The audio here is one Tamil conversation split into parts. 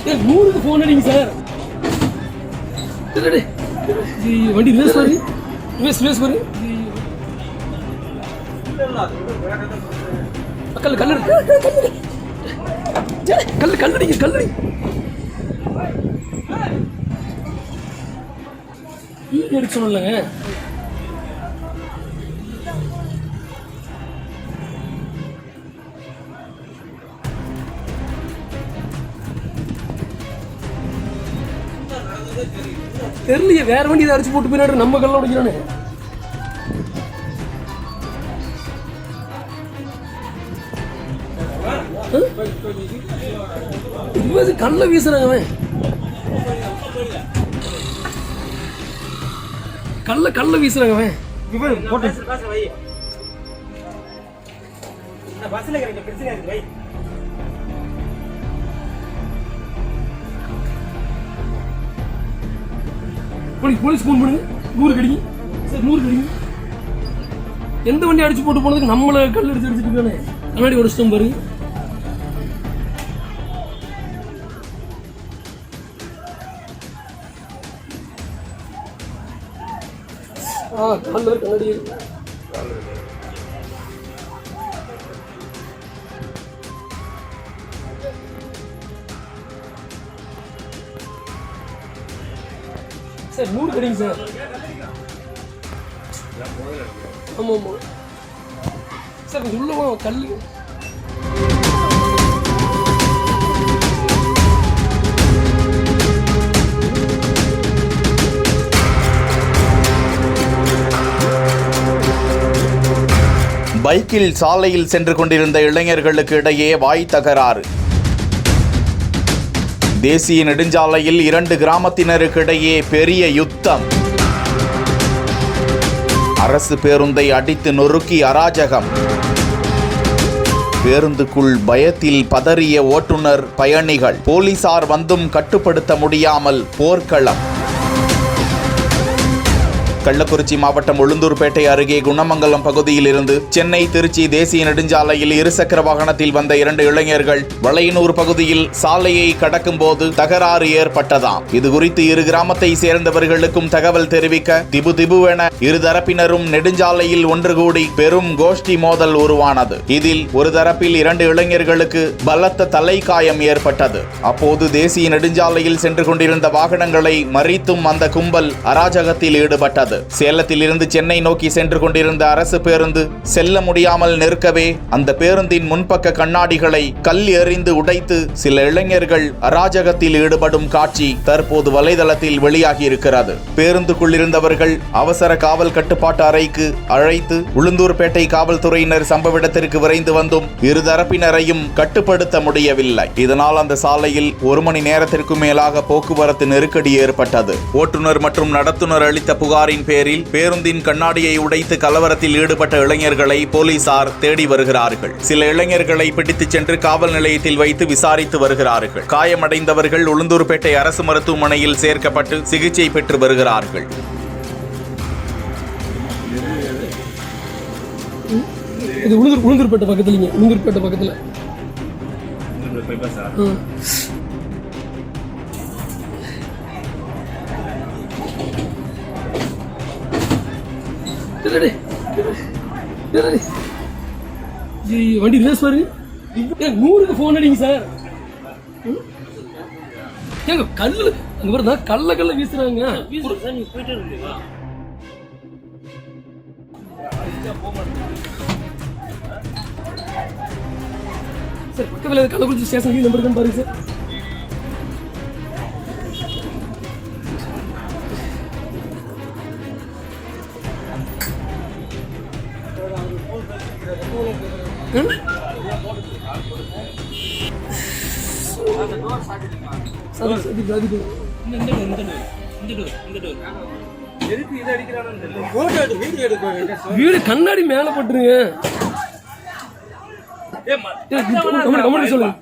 100க்கு ஃபோன் அடிங்க சார். வண்டி ரிவர்ஸ் பாரு, ரிவர்ஸ் பாரு. கல்லடிங்க எடுக்க சொன்னலங்க. தெரியலையே, வேற வண்டி இதை அடிச்சு போட்டு போயிடாரு. நம்ம கல்ல உடைக்கிறானே. கல்ல வீசுறாங்க அவன். கல்ல வீசுறாங்க அவன். போலீஸ் ஃபோன் பண்ணுங்க. 100 கிடைங்க சார், 100 கிடைங்க. எந்த வண்டி அடிச்சு போட்டு போனதுக்கு நம்மள கல் அடிச்சுட்டு இருக்கானே. கண்ணாடி உடச்சிட்டோம் பாருங்க. கண்ணாடி சார் 100 கிடைங்க சார். ஆமாம் சார், கொஞ்சம் உள்ள கல். பைக்கில் சாலையில் சென்று கொண்டிருந்த இளைஞர்களுக்கு இடையே வாய் தகராறு. தேசிய நெடுஞ்சாலையில் 2 கிராமத்தினருக்கு இடையே பெரிய யுத்தம். அரசு பேருந்தை அடித்து நொறுக்கி அராஜகம். பேருந்துக்குள் பயத்தில் பதறிய ஓட்டுநர், பயணிகள். போலீசார் வந்தும் கட்டுப்படுத்த முடியாமல் போர்க்களம். கள்ளக்குறிச்சி மாவட்டம் உளுந்தூர்பேட்டை அருகே குணமங்கலம் பகுதியில் இருந்து சென்னை திருச்சி தேசிய நெடுஞ்சாலையில் இருசக்கர வாகனத்தில் வந்த 2 இளைஞர்கள் வளையனூர் பகுதியில் சாலையை கடக்கும் போது தகராறு ஏற்பட்டதாம். இதுகுறித்து இரு கிராமத்தை சேர்ந்தவர்களுக்கும் தகவல் தெரிவிக்க திபுதிபுவென இருதரப்பினரும் நெடுஞ்சாலையில் ஒன்று கூடி பெரும் கோஷ்டி மோதல் உருவானது. இதில் ஒரு தரப்பில் 2 இளைஞர்களுக்கு பலத்த தலைக்காயம் ஏற்பட்டது. அப்போது தேசிய நெடுஞ்சாலையில் சென்று கொண்டிருந்த வாகனங்களை மறித்தும் அந்த கும்பல் அராஜகத்தில் ஈடுபட்டது. சேலத்தில் இருந்து சென்னை நோக்கி சென்று கொண்டிருந்த அரசு பேருந்து செல்ல முடியாமல் நிற்கவே அந்த பேருந்தின் முன்பக்க கண்ணாடிகளை கல் எறிந்து உடைத்து சில இளைஞர்கள் அராஜகத்தில் ஈடுபடும் காட்சி தற்போது வலைதளத்தில் வெளியாகி இருக்கிறது. பேருந்துக்குள் இருந்தவர்கள் அவசர காவல் கட்டுப்பாட்டு அறைக்கு அழைத்து உளுந்தூர்பேட்டை காவல்துறையினர் சம்பவ இடத்திற்கு விரைந்து வந்தும் இருதரப்பினரையும் கட்டுப்படுத்த முடியவில்லை. இதனால் அந்த சாலையில் 1 மணி நேரத்திற்கு மேலாக போக்குவரத்து நெருக்கடி ஏற்பட்டது. ஓட்டுநர் மற்றும் நடத்துனர் அளித்த புகாரின் பேரில் பேருந்தின் கண்ணாடியை உடைத்து கலவரத்தில் ஈடுபட்ட இளைஞர்களை போலீசார் தேடி வருகிறார்கள். சில இளைஞர்களை பிடித்துச் சென்று காவல் நிலையத்தில் வைத்து விசாரித்து வருகிறார்கள். காயமடைந்தவர்கள் உளுந்தூர்பேட்டை அரசு மருத்துவமனையில் சேர்க்கப்பட்டு சிகிச்சை பெற்று வருகிறார்கள். இது உளுந்தூர்பேட்டை பக்கத்துல, உளுந்தூர்பேட்டை பக்கத்துல. வண்டி ரிவர்ஸ் பாரு. 100க்கு ஃபோன் அடிங்க சார். ஏங்க கல்லு அங்க வருதா? கல்ல வீசுறாங்க. சார் பக்கத்துல கள்ளக்குறிச்சி ஸ்டேஷன் நம்பர் தான் பாருங்க சார். வீடு கண்ணாடி மேல போட்டுருங்க. சொல்லுங்க.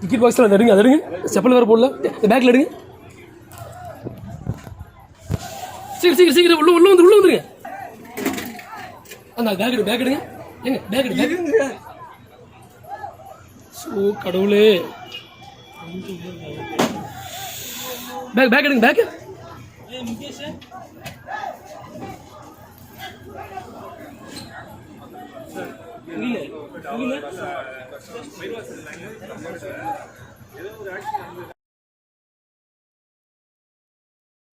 டிக்கெட் பாக்ஸ்ல எடுங்க, அது எடுங்க. செப்பல் வேற போடல, பேக்ல எடுங்க. சீக்கிரம் உள்ள வந்துருங்க. அந்த பேக் எடுங்க. ஏங்க பேக் எடுங்க. ஸோ கடவுளே. பேக் எடுங்க பேக். இல்லை